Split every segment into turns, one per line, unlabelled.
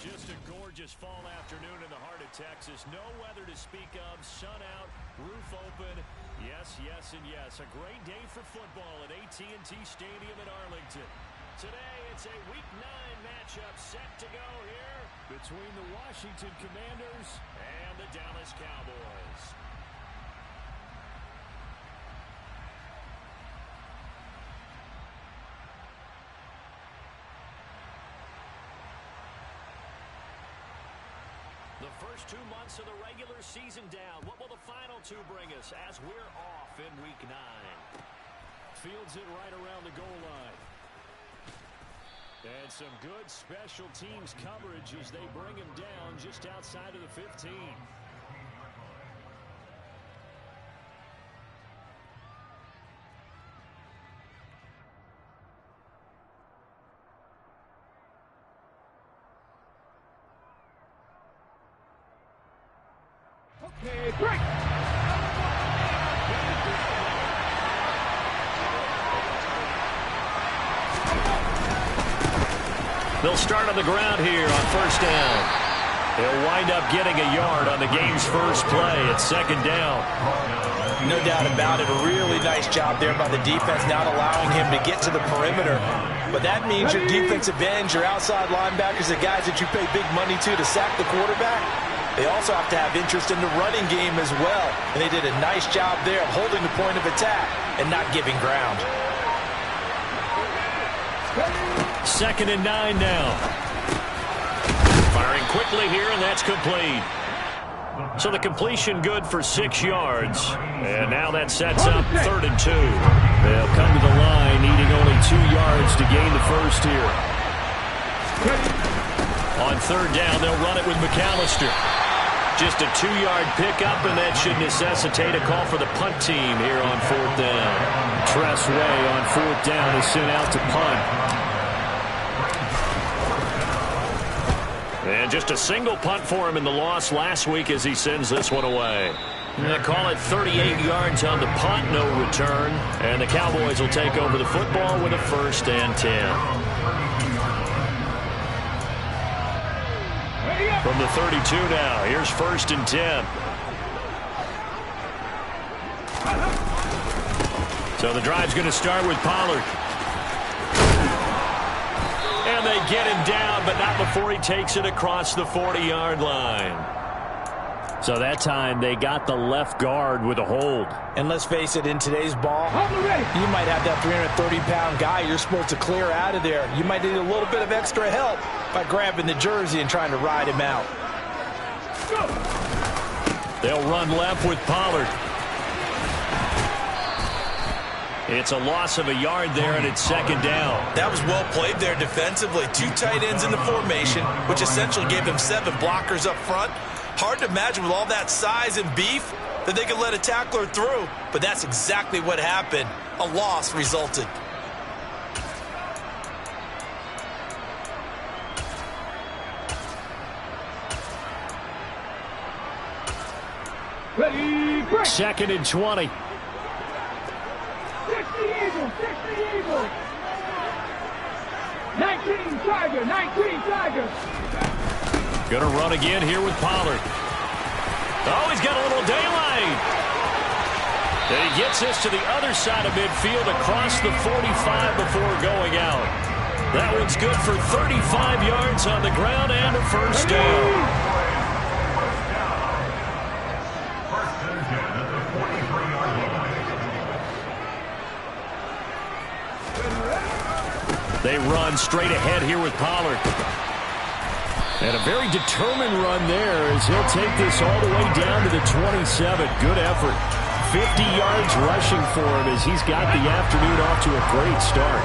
Just a gorgeous fall afternoon in the heart of Texas. No weather to speak of. Sun out, roof open. Yes, yes, and yes. A great day for football at AT&T Stadium in Arlington. Today, it's a Week 9 matchup set to go here between the Washington Commanders and the Dallas Cowboys. The first 2 months of the regular season down. What will the final two bring us as we're off in Week 9? Fields it right around the goal line. And some good special teams coverage as they bring him down just outside of the 15.
Okay, break.
They'll start on the ground here on first down. He'll wind up getting a yard on the game's first play at second down.
No doubt about it. A really nice job there by the defense, not allowing him to get to the perimeter. But that means your defensive ends, your outside linebackers, the guys that you pay big money to sack the quarterback, they also have to have interest in the running game as well. And they did a nice job there of holding the point of attack and not giving ground.
Second and 9 now. Firing quickly here, and that's complete. So the completion good for 6 yards. And now that sets up 3rd and 2. They'll come to the line needing only 2 yards to gain the first here. On 3rd down, they'll run it with McAllister. Just a 2-yard pickup, and that should necessitate a call for the punt team here on 4th down. Tressway on 4th down is sent out to punt. And just a single punt for him in the loss last week as he sends this one away. They call it 38 yards on the punt, no return. And the Cowboys will take over the football with a 1st and 10. From the 32 now, here's 1st and 10. So the drive's going to start with Pollard. And they get him down, but not before he takes it across the 40-yard line. So that time they got the left guard with a hold.
And let's face it, in today's ball, you might have that 330-pound guy you're supposed to clear out of there. You might need a little bit of extra help by grabbing the jersey and trying to ride him out.
They'll run left with Pollard. It's a loss of a yard there, and it's 2nd down.
That was well played there defensively. 2 tight ends in the formation, which essentially gave them 7 blockers up front. Hard to imagine with all that size and beef that they could let a tackler through, but that's exactly what happened. A loss resulted.
Ready, break.
2nd and 20.
60 Eagles. 19 Tiger.
Gonna run again here with Pollard. Oh, he's got a little daylight. And he gets this to the other side of midfield across the 45 before going out. That one's good for 35 yards on the ground and a 1st down. They run straight ahead here with Pollard. And a very determined run there as he'll take this all the way down to the 27. Good effort. 50 yards rushing for him as he's got the afternoon off to a great start.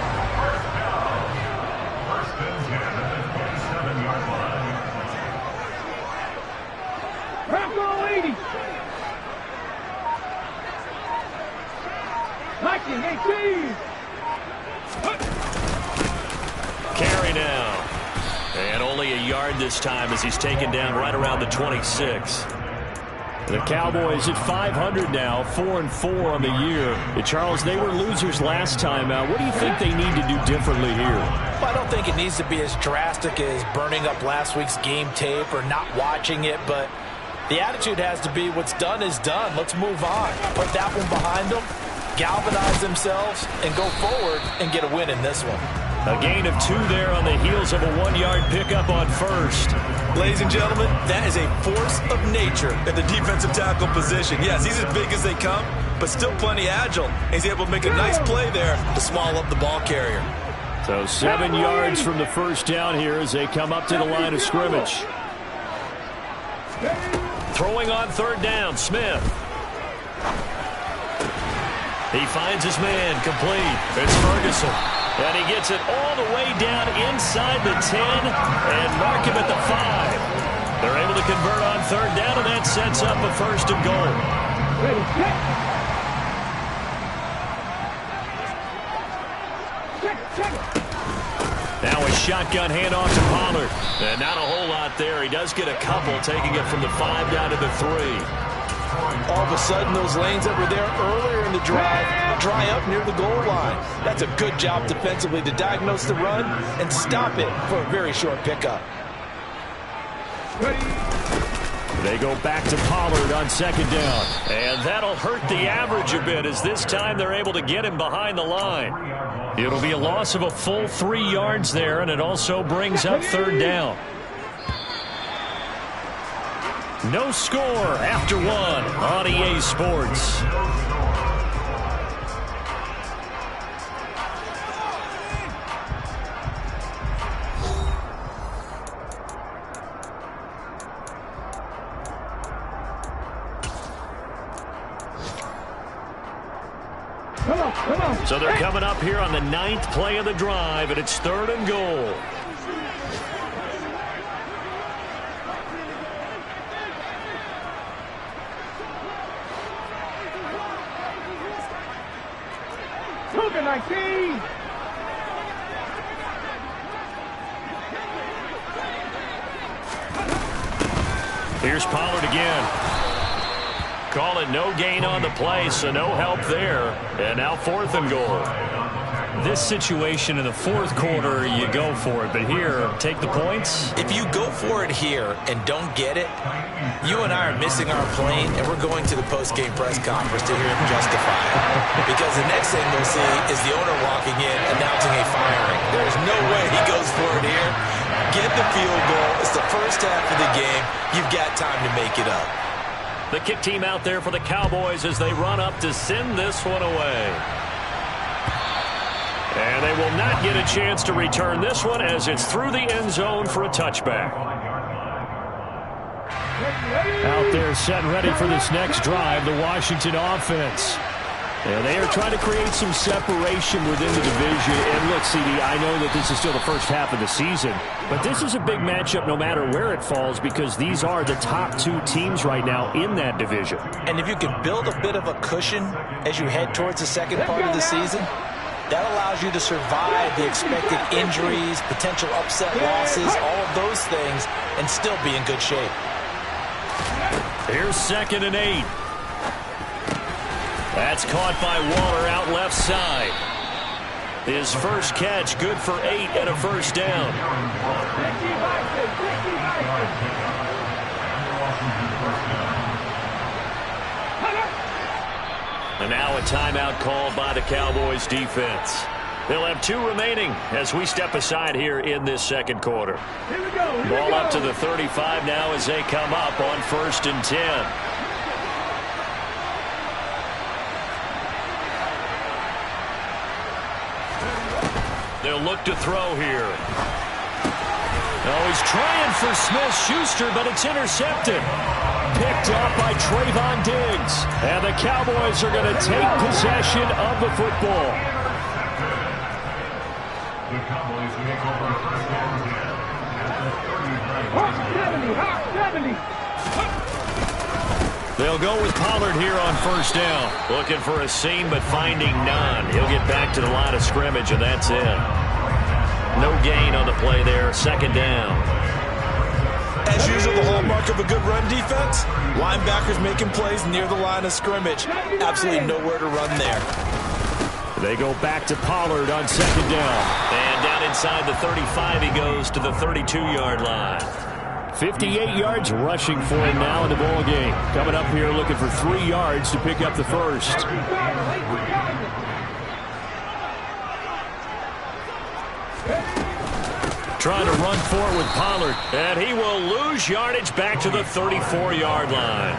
Bronco 80. 1918.
Carry now. And only a yard this time as he's taken down right around the 26. The Cowboys at 500 now, 4-4 on the year. Charles, they were losers last time out. What do you think they need to do differently here?
Well, I don't think it needs to be as drastic as burning up last week's game tape or not watching it, but the attitude has to be what's done is done. Let's move on. Put that one behind them, galvanize themselves, and go forward and get a win in this one.
A gain of 2 there on the heels of a 1-yard pickup on first.
Ladies and gentlemen, that is a force of nature at the defensive tackle position. Yes, he's as big as they come, but still plenty agile. He's able to make a nice play there to swallow up the ball carrier.
So 7 yards from the first down here as they come up to the line of scrimmage. Throwing on third down, Smith. He finds his man, complete. It's Ferguson. And he gets it all the way down inside the 10 and mark him at the 5. They're able to convert on third down, and that sets up a 1st and goal. Now a shotgun handoff to Pollard. And not a whole lot there. He does get a couple, taking it from the 5 down to the 3.
All of a sudden, those lanes that were there earlier in the drive dry up near the goal line. That's a good job defensively to diagnose the run and stop it for a very short pickup.
They go back to Pollard on 2nd down. And that'll hurt the average a bit as this time they're able to get him behind the line. It'll be a loss of a full 3 yards there, and it also brings up 3rd down. No score after 1 on EA Sports. So they're coming up here on the 9th play of the drive, and it's 3rd and goal.
Cougar 19.
Here's Pollard again. Call it no gain on the play, so no help there. And now 4th and goal. This situation in the 4th quarter, you go for it. But here, take the points.
If you go for it here and don't get it, you and I are missing our plane, and we're going to the post-game press conference to hear him justify it. Because the next thing we'll see is the owner walking in, announcing a firing. There's no way he goes for it here. Get the field goal. It's the first half of the game. You've got time to make it up.
The kick team out there for the Cowboys as they run up to send this one away. And they will not get a chance to return this one as it's through the end zone for a touchback. Out there set and ready for this next drive, the Washington offense. And they are trying to create some separation within the division. And look, CD, I know that this is still the first half of the season, but this is a big matchup no matter where it falls because these are the top 2 teams right now in that division.
And if you can build a bit of a cushion as you head towards the second part of the season, that allows you to survive the expected injuries, potential upset losses, all of those things, and still be in good shape.
Here's 2nd and 8. That's caught by Waller out left side. His first catch, good for 8 and a 1st down. And now a timeout called by the Cowboys defense. They'll have 2 remaining as we step aside here in this 2nd quarter. Ball up to the 35 now as they come up on 1st and 10. They'll look to throw here. Oh, he's trying for Smith-Schuster, but it's intercepted. Picked up by Trayvon Diggs. And the Cowboys are going to take possession of the football.
The Cowboys make over first down. 70.
They'll go with Pollard here on 1st down. Looking for a seam, but finding none. He'll get back to the line of scrimmage, and that's it. No gain on the play there. 2nd down.
As usual, the hallmark of a good run defense, linebackers making plays near the line of scrimmage. Absolutely nowhere to run there.
They go back to Pollard on second down. And down inside the 35, he goes to the 32-yard line. 58 yards rushing for him now in the ball game. Coming up here looking for 3 yards to pick up the first. Trying to run for it with Pollard. And he will lose yardage back to the 34-yard line.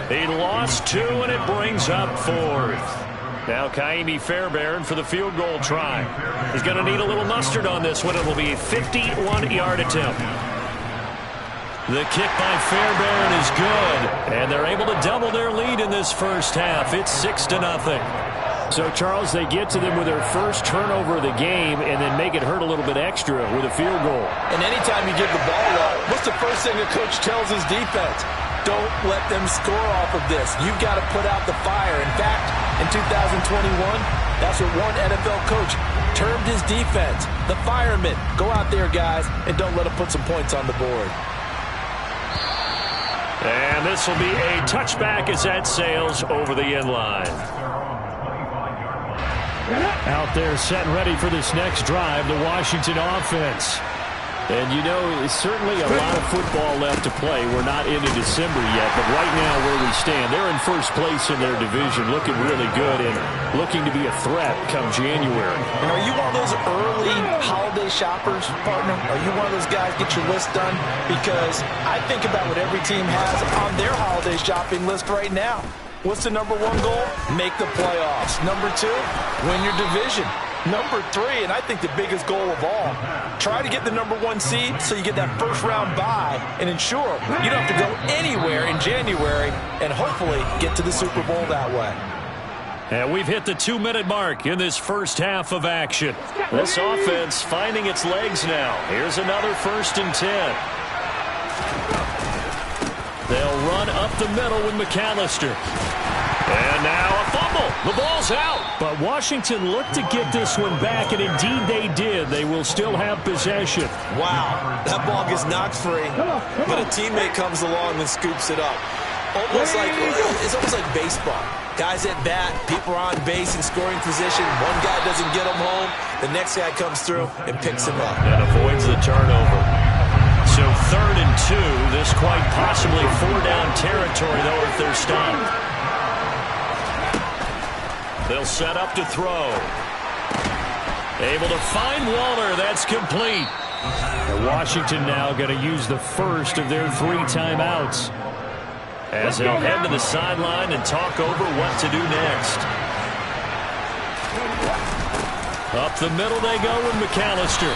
He lost 2, and it brings up 4th. Now Kaimi Fairbairn for the field goal try. He's going to need a little mustard on this one. It will be a 51-yard attempt. The kick by Fairbairn is good, and they're able to double their lead in this first half. It's 6-0. So, Charles, they get to them with their first turnover of the game and then make it hurt a little bit extra with a field goal.
And anytime you give the ball up, what's the first thing a coach tells his defense? Don't let them score off of this. You've got to put out the fire. In fact, in 2021, that's what one NFL coach termed his defense, the firemen. Go out there, guys, and don't let them put some points on the board.
And this will be a touchback as that sails over the end line. Out there set and ready for this next drive, the Washington offense. And, you know, it's certainly a lot of football left to play. We're not into December yet, but right now where we stand, they're in first place in their division, looking really good and looking to be a threat come January.
And are you one of those early holiday shoppers, partner? Are you one of those guys get your list done? Because I think about what every team has on their holiday shopping list right now. What's the number 1 goal? Make the playoffs. Number 2, win your division. Number 3, and I think the biggest goal of all, try to get the number 1 seed so you get that first-round bye and ensure you don't have to go anywhere in January and hopefully get to the Super Bowl that way.
And we've hit the 2-minute mark in this first half of action. This offense finding its legs now. Here's another 1st and 10. They'll run up the middle with McAllister. And now a fumble. The ball's out. But Washington looked to get this one back, and indeed they did. They will still have possession.
Wow, that ball gets knocked free, but a teammate comes along and scoops it up. It's almost like baseball. Guys at bat, people are on base in scoring position. One guy doesn't get him home. The next guy comes through and picks him up.
And avoids the turnover. So 3rd and 2. This quite possibly 4-down territory, though, if they're stopped. They'll set up to throw. Able to find Waller. That's complete. And Washington now going to use the first of their 3 timeouts as they'll head to the sideline and talk over what to do next. Up the middle they go with McAllister.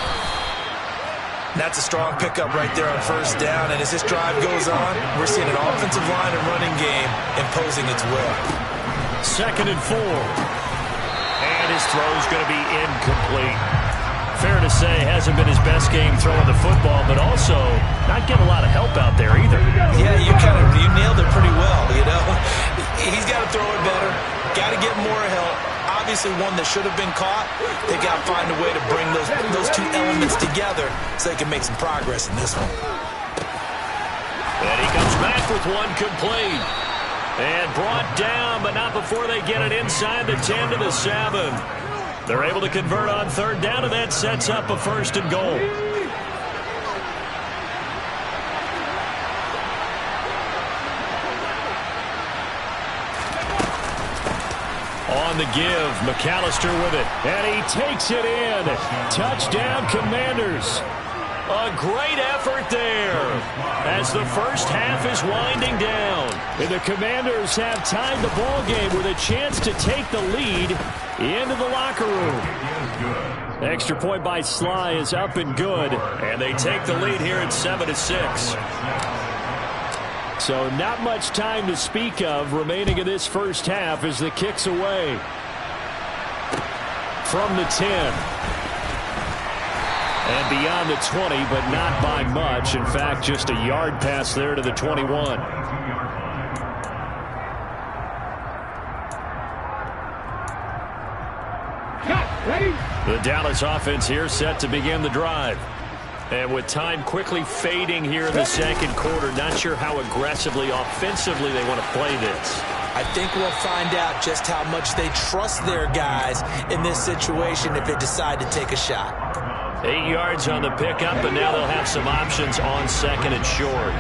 That's a strong pickup right there on 1st down. And as this drive goes on, we're seeing an offensive line and running game imposing its will.
2nd and 4. And his throw's going to be incomplete. Fair to say, hasn't been his best game throwing the football, but also not getting a lot of help out there either.
Yeah, you nailed it pretty well, you know. He's got to throw it better, got to get more help. Obviously one that should have been caught. They got to find a way to bring those 2 elements together so they can make some progress in this one.
And he comes back with one complete. And brought down, but not before they get it inside the 10 to the 7. They're able to convert on 3rd down, and that sets up a 1st and goal. On the give, McAllister with it, and he takes it in. Touchdown, Commanders. A great effort there as the first half is winding down. And the Commanders have tied the ball game with a chance to take the lead into the locker room. Extra point by Sly is up and good, and they take the lead here at 7-6. So not much time to speak of remaining in this first half as the kick's away. From the 10. And beyond the 20, but not by much. In fact, just a yard pass there to the 21. The Dallas offense here set to begin the drive. And with time quickly fading here in the second quarter, not sure how aggressively, offensively they want to play this.
I think we'll find out just how much they trust their guys in this situation if they decide to take a shot.
8 yards on the pickup, and now they'll have some options on second and short.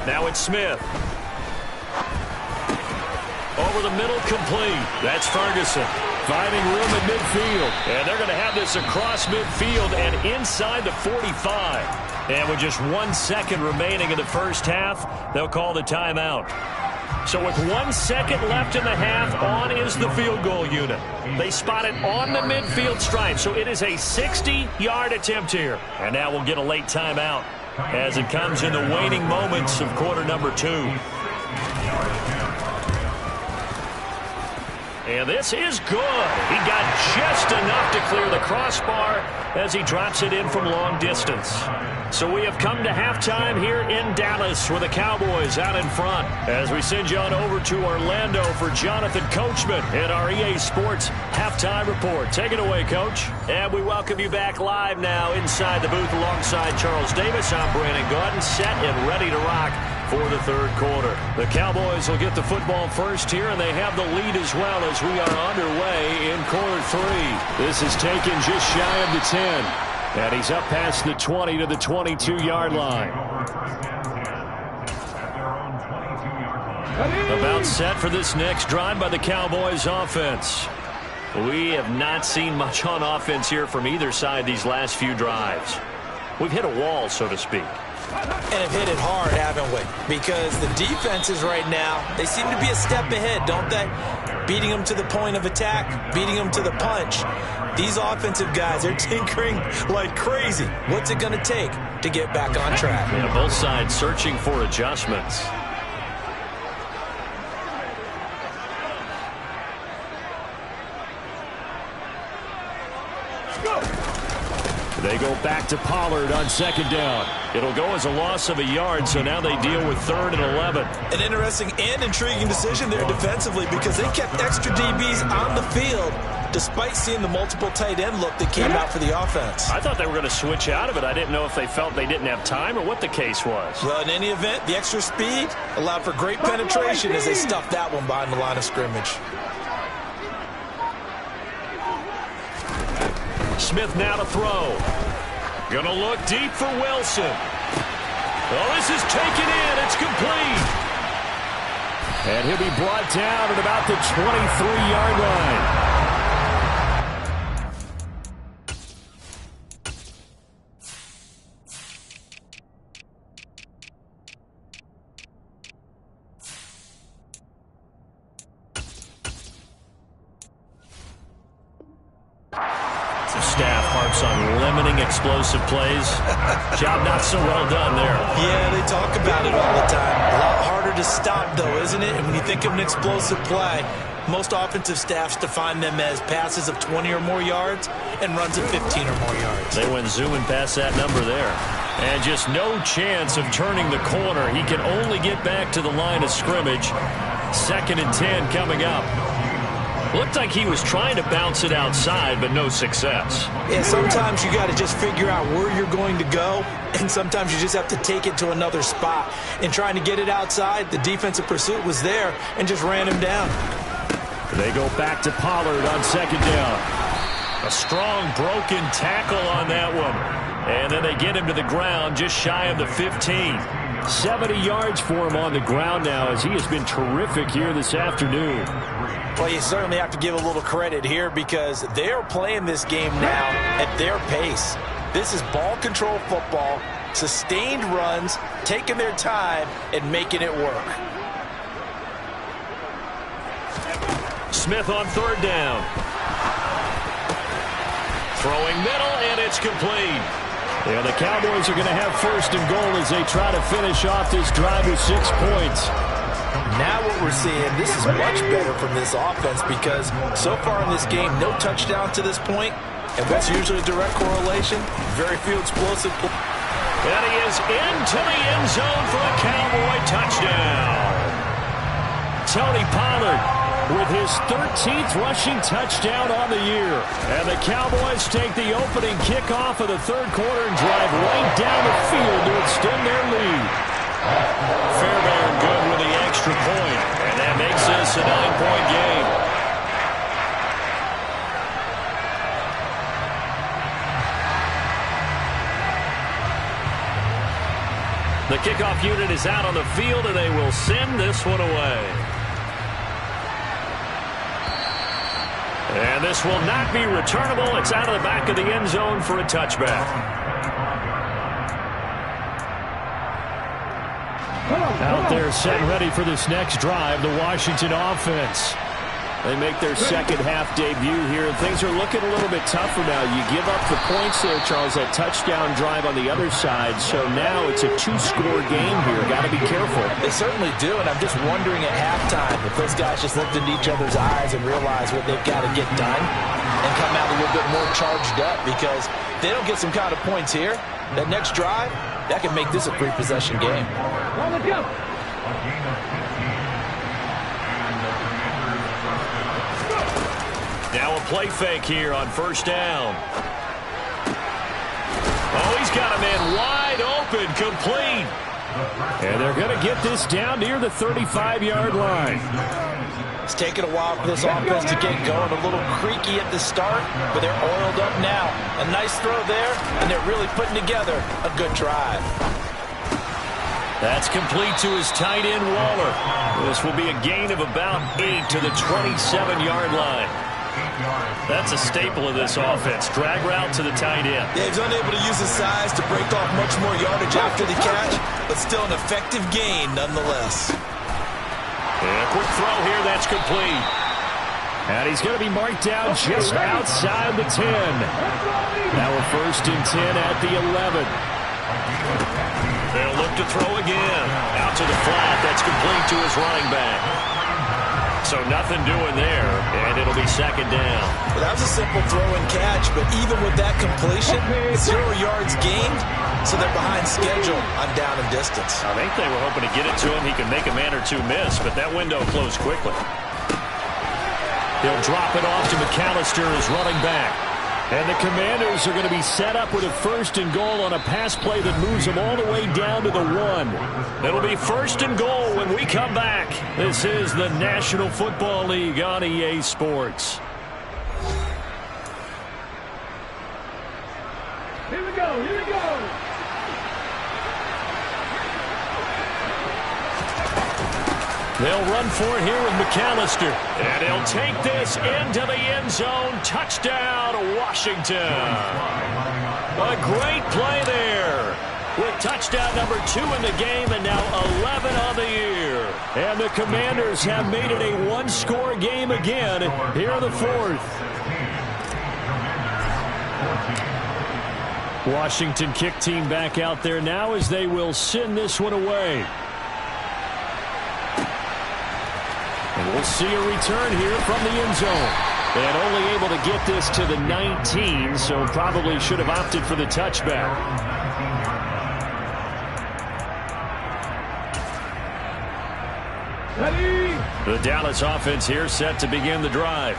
Now it's Smith. Over the middle, complete. That's Ferguson. Finding room at midfield. And they're going to have this across midfield and inside the 45. And with just 1 second remaining in the first half, they'll call the timeout. So with 1 second left in the half, on is the field goal unit. They spot it on the midfield stripe, so it is a 60-yard attempt here. And now we'll get a late timeout as it comes in the waning moments of quarter number 2. And this is good. He got just enough to clear the crossbar as he drops it in from long distance. So we have come to halftime here in Dallas with the Cowboys out in front. As we send you on over to Orlando for Jonathan Coachman in our EA Sports Halftime Report. Take it away, Coach. And we welcome you back live now inside the booth alongside Charles Davis. I'm Brandon Gordon, set and ready to rock for the third quarter. The Cowboys will get the football first here, and they have the lead as well as we are underway in quarter 3. This is taken just shy of the 10. And he's up past the 20 to the 22-yard line. About set for this next drive by the Cowboys offense. We have not seen much on offense here from either side these last few drives. We've hit a wall, so to speak.
And have hit it hard, haven't we? Because the defenses right now, they seem to be a step ahead, don't they? Beating them to the point of attack, beating them to the punch. These offensive guys, they're tinkering like crazy. What's it going to take to get back on track?
Yeah, both sides searching for adjustments. They go back to Pollard on second down. It'll go as a loss of a yard, so now they deal with 3rd and 11.
An interesting and intriguing decision there defensively because they kept extra DBs on the field despite seeing the multiple tight end look that came out for the offense.
I thought they were going to switch out of it. I didn't know if they felt they didn't have time or what the case was.
Well, in any event, the extra speed allowed for great penetration as they stuffed that one behind the line of scrimmage.
Smith now to throw. Gonna look deep for Wilson. Oh, this is taken in. It's complete. And he'll be brought down at about the 23-yard line. Staff harps on limiting explosive plays. Job not so well done there.
Yeah, they talk about it all the time. A lot harder to stop, though, isn't it? And when you think of an explosive play, most offensive staffs define them as passes of 20 or more yards and runs of 15 or more yards.
They went zooming past that number there. And just no chance of turning the corner. He can only get back to the line of scrimmage. 2nd and 10 coming up. Looked like he was trying to bounce it outside, but no success.
Yeah, sometimes you got to just figure out where you're going to go, and sometimes you just have to take it to another spot. And trying to get it outside, the defensive pursuit was there and just ran him down.
They go back to Pollard on second down. A strong broken tackle on that one. And then they get him to the ground just shy of the 15. 70 yards for him on the ground now as he has been terrific here this afternoon.
Well, you certainly have to give a little credit here because they're playing this game now at their pace. This is ball control football, sustained runs, taking their time, and making it work.
Smith on 3rd down. Throwing middle, and it's complete. Yeah, the Cowboys are going to have 1st and goal as they try to finish off this drive with 6 points.
Now what we're seeing, this is much better from this offense because so far in this game, no touchdown to this point. And what's usually a direct correlation? Very few explosive plays.
And he is into the end zone for a Cowboy touchdown. Tony Pollard with his 13th rushing touchdown on the year. And the Cowboys take the opening kickoff of the third quarter and drive right down the field to extend their lead. Fairbairn good with the extra point, and that makes this a 9-point game. The kickoff unit is out on the field, and they will send this one away. And this will not be returnable. It's out of the back of the end zone for a touchback. Out there set and ready for this next drive, the Washington offense. They make their second half debut here, and things are looking a little bit tougher now. You give up the points there, Charles, that touchdown drive on the other side. So now it's a 2-score game here. Got to be careful.
They certainly do, and I'm just wondering at halftime if those guys just looked into each other's eyes and realized what they've got to get done and come out a little bit more charged up, because if they don't get some kind of points here, that next drive, that can make this a 3-possession game.
Let's go.
Now a play fake here on first down. Oh, he's got a man wide open, complete. And they're going to get this down near the 35-yard line.
It's taken a while for this offense to get going. A little creaky at the start, but they're oiled up now. A nice throw there, and they're really putting together a good drive.
That's complete to his tight end, Waller. This will be a gain of about 8 to the 27-yard line. That's a staple of this offense. Drag route to the tight end.
Yeah, he's unable to use his size to break off much more yardage after the catch, but still an effective gain nonetheless.
And a quick throw here, that's complete. And he's going to be marked down just outside the 10. Now a 1st and 10 at the 11. They'll look to throw again. Out to the flat, that's complete to his running back. So nothing doing there, and it'll be 2nd down.
Well, that was a simple throw and catch, but even with that completion, 0 yards gained, so they're behind schedule on down and distance.
I think they were hoping to get it to him. He could make a man or two miss, but that window closed quickly. He'll drop it off to McAllister as running back. And the Commanders are going to be set up with a 1st and goal on a pass play that moves them all the way down to the 1. It'll be 1st and goal when we come back. This is the National Football League on EA Sports.
Here we go, here we go.
They'll run for it here with McAllister. And he'll take this into the end zone. Touchdown, Washington. A great play there. With touchdown number 2 in the game and now 11 on the year. And the Commanders have made it a 1-score game again here in the 4th. Washington kick team back out there now as they will send this one away. And we'll see a return here from the end zone. And only able to get this to the 19, so probably should have opted for the touchback. The Dallas offense here set to begin the drive.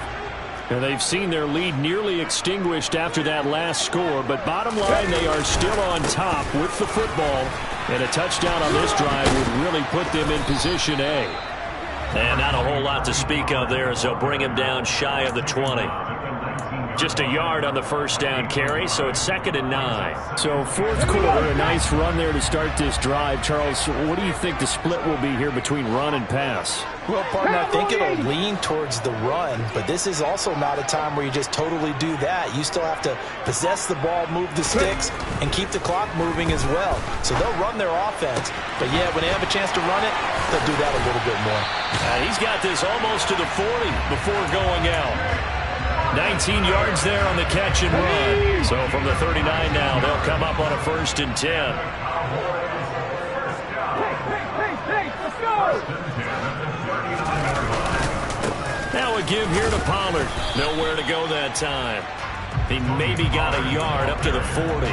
And they've seen their lead nearly extinguished after that last score, but bottom line, they are still on top with the football. And a touchdown on this drive would really put them in position A. And not a whole lot to speak of there as they'll bring him down shy of the 20. Just a yard on the 1st down carry, so it's 2nd and 9. So 4th quarter, a nice run there to start this drive. Charles, what do you think the split will be here between run and pass?
Well, partner, I think it'll lean towards the run, but this is also not a time where you just totally do that. You still have to possess the ball, move the sticks, and keep the clock moving as well. So they'll run their offense, but yeah, when they have a chance to run it, they'll do that a little bit more.
He's got this almost to the 40 before going out. 19 yards there on the catch and run. So from the 39 now, they'll come up on a 1st and 10.
Hey, let's go!
Now a give here to Pollard. Nowhere to go that time. He maybe got a yard up to the 40.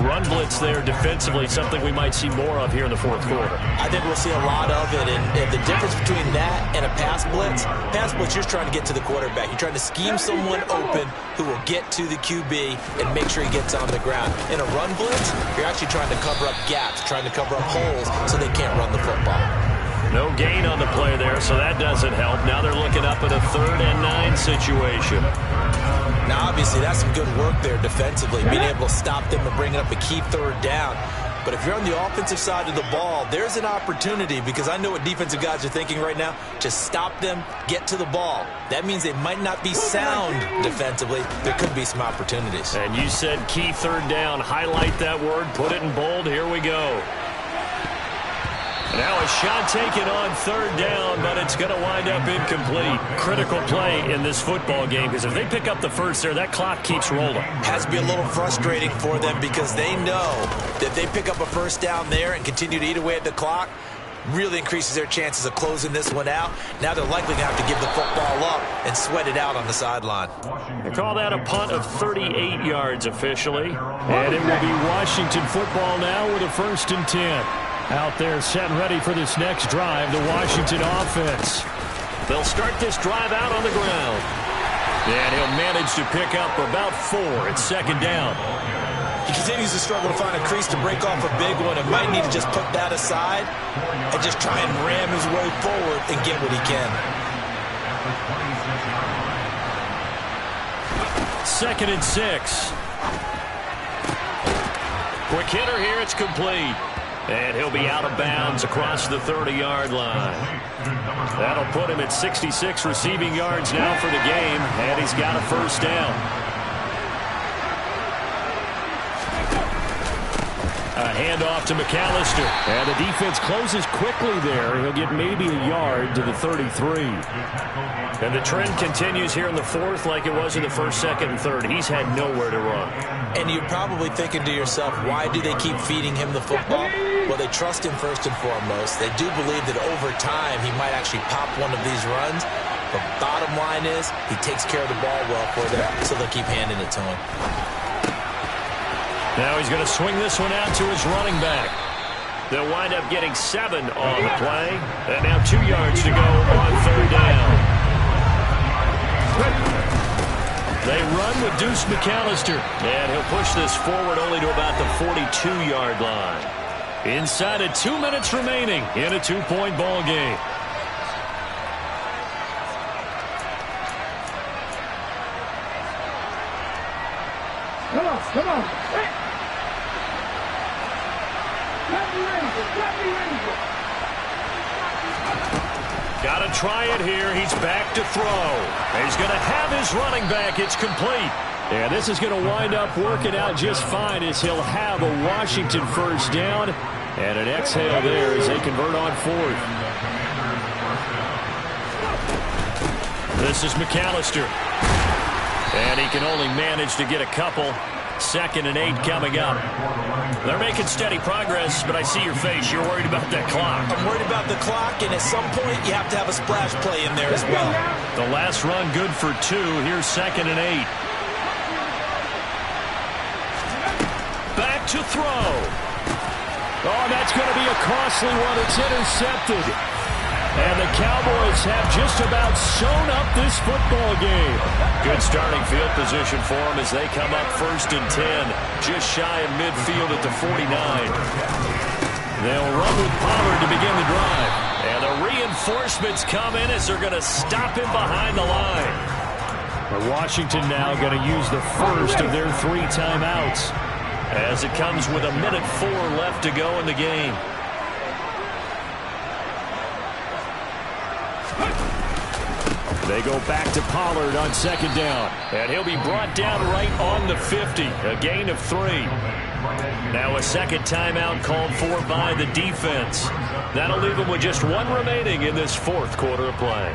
run blitz there defensively, something we might see more of here in the fourth quarter.
I think we'll see a lot of it, and the difference between that and a pass blitz, you're just trying to get to the quarterback. You're trying to scheme someone open who will get to the QB and make sure he gets on the ground. In a run blitz, you're actually trying to cover up gaps, trying to cover up holes so they can't run the football.
No gain on the play there, so that doesn't help. Now they're looking up at a 3rd and 9 situation.
Now, obviously, that's some good work there defensively, being able to stop them and bring up a key 3rd down. But if you're on the offensive side of the ball, there's an opportunity, because I know what defensive guys are thinking right now. Just stop them, get to the ball. That means they might not be sound defensively. There could be some opportunities.
And you said key 3rd down. Highlight that word, put it in bold. Here we go. Now a shot taken on 3rd down, but it's going to wind up incomplete. Critical play in this football game, because if they pick up the first there, that clock keeps rolling.
Has to be a little frustrating for them, because they know that they pick up a first down there and continue to eat away at the clock, really increases their chances of closing this one out. Now they're likely going to have to give the football up and sweat it out on the sideline.
They call that a punt of 38 yards officially. And it will be Washington football now with a 1st and 10. Out there set and ready for this next drive, the Washington offense. They'll start this drive out on the ground. And he'll manage to pick up about 4 at 2nd down.
He continues to struggle to find a crease to break off a big one, and might need to just put that aside and just try and ram his way forward and get what he can.
2nd and 6. Quick hitter here, it's complete. And he'll be out of bounds across the 30-yard line. That'll put him at 66 receiving yards now for the game, and he's got a 1st down. A handoff to McAllister. And the defense closes quickly there. He'll get maybe a yard to the 33. And the trend continues here in the 4th like it was in the 1st, 2nd, and 3rd. He's had nowhere to run.
And you're probably thinking to yourself, why do they keep feeding him the football? Well, they trust him first and foremost. They do believe that over time he might actually pop one of these runs. But bottom line is he takes care of the ball well for them, so they'll keep handing it to him.
Now he's going to swing this one out to his running back. They'll wind up getting 7 on the play. And now 2 yards to go on 3rd down. They run with Deuce McAllister. And he'll push this forward only to about the 42-yard line. Inside of 2 minutes remaining in a 2-point ball game.
Come on. Hey.
Got to try it here. He's back to throw. He's going to have his running back. It's complete. And this is going to wind up working out just fine, as he'll have a Washington 1st down. And an exhale there as they convert on 4th. This is McAllister. And he can only manage to get a couple. 2nd and 8 coming up. They're making steady progress, but I see your face. You're worried about that clock.
I'm worried about the clock, and at some point you have to have a splash play in there as well.
The last run good for 2. Here's 2nd and 8. Back to throw. Oh, that's going to be a costly one. It's intercepted. And the Cowboys have just about sewn up this football game. Good starting field position for them as they come up 1st and 10. Just shy of midfield at the 49. They'll run with Pollard to begin the drive. And the reinforcements come in as they're going to stop him behind the line. But Washington now going to use the first of their 3 timeouts, as it comes with 1:04 left to go in the game. They go back to Pollard on 2nd down. And he'll be brought down right on the 50. A gain of 3. Now a 2nd timeout called for by the defense. That'll leave them with just 1 remaining in this 4th quarter of play.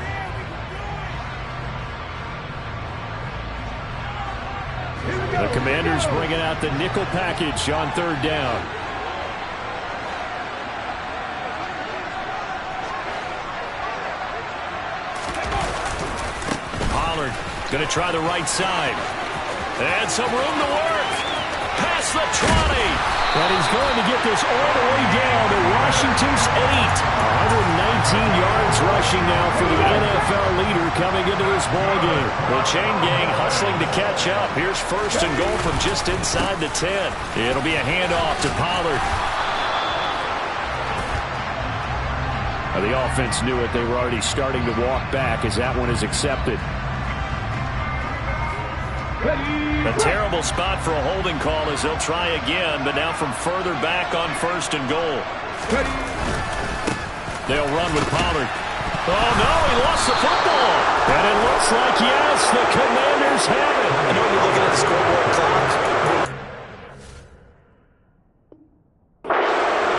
The Commanders bringing out the nickel package on 3rd down. Going to try the right side. And some room to work. Pass across the 20. And he's going to get this all the way down to Washington's 8. 119 yards rushing now for the NFL leader coming into this ballgame. The chain gang hustling to catch up. Here's first and goal from just inside the 10. It'll be a handoff to Pollard. The offense knew it. They were already starting to walk back as that one is accepted. A terrible spot for a holding call as they'll try again, but now from further back on first and goal. They'll run with Pollard. Oh, no, he lost the football. And it looks like, yes, the Commanders have it.
I know you're looking at the scoreboard clock.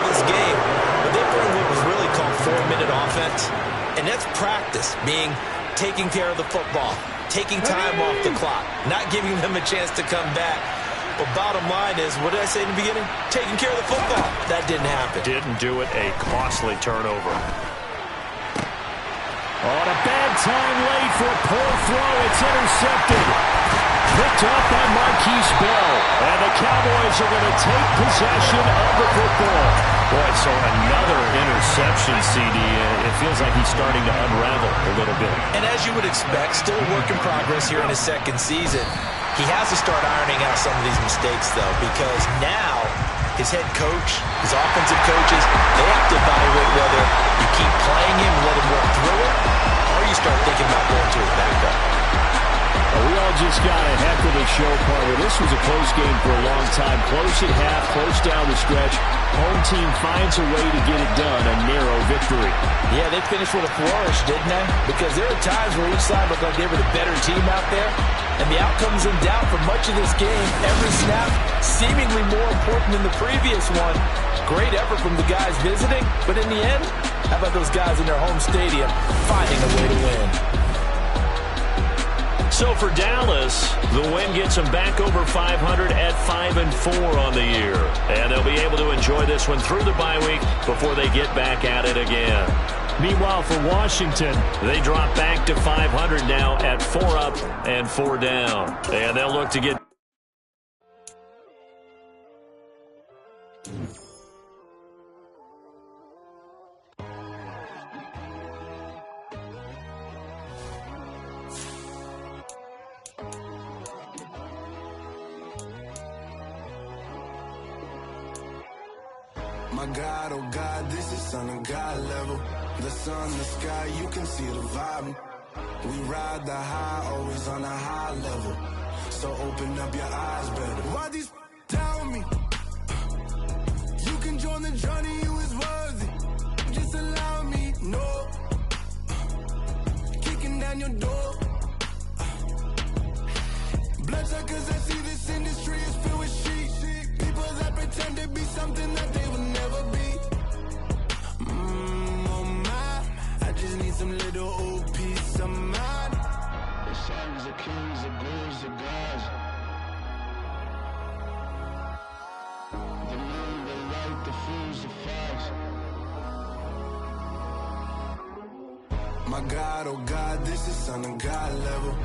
This game, but they bring what was really called 4-minute offense, and that's practice, being taking care of the football, taking time off the clock, not giving them a chance to come back. But bottom line is, what did I say in the beginning? Taking care of the football. That didn't happen.
Didn't do it. A costly turnover. On a bad time late for a poor throw. It's intercepted. Picked up by Marquise Bell. And the Cowboys are going to take possession of the football. Boy, so another interception, CD. It feels like he's starting to unravel a little bit.
And as you would expect, still a work in progress here in his second season. He has to start ironing out some of these mistakes, though, because now his head coach, his offensive coaches, they have to evaluate whether you keep playing him and let him work through it, or you start thinking about going to his backup.
We all just got a heck of a show, partner. This was a close game for a long time. Close at half, close down the stretch. Home team finds a way to get it done, a narrow victory.
Yeah, they finished with a flourish, didn't they? Because there are times where each side looked like they were the better team out there, and the outcome's in doubt for much of this game. Every snap seemingly more important than the previous one. Great effort from the guys visiting, but in the end, how about those guys in their home stadium finding a way to win?
So for Dallas, the win gets them back over 500 at 5-4 on the year. And they'll be able to enjoy this one through the bye week before they get back at it again. Meanwhile, for Washington, they drop back to 500 now at 4 up and 4 down. And they'll look to get...
My God, oh God, this is Son of God level. The sun, the sky, you can see the vibe. We ride the high, always on a high level. So open up your eyes better. Why these tell me? You can join the journey, you is worthy. Just allow me, no. Kicking down your door. Bloodsuckers, I see this industry is filled with sheep. People that pretend to be something that they will never be. Oh my, I just need some little old peace of mind. The sons of kings, the gurus, the gods. The moon, the light, the fools, the fogs. My God, oh God, this is Son of God level.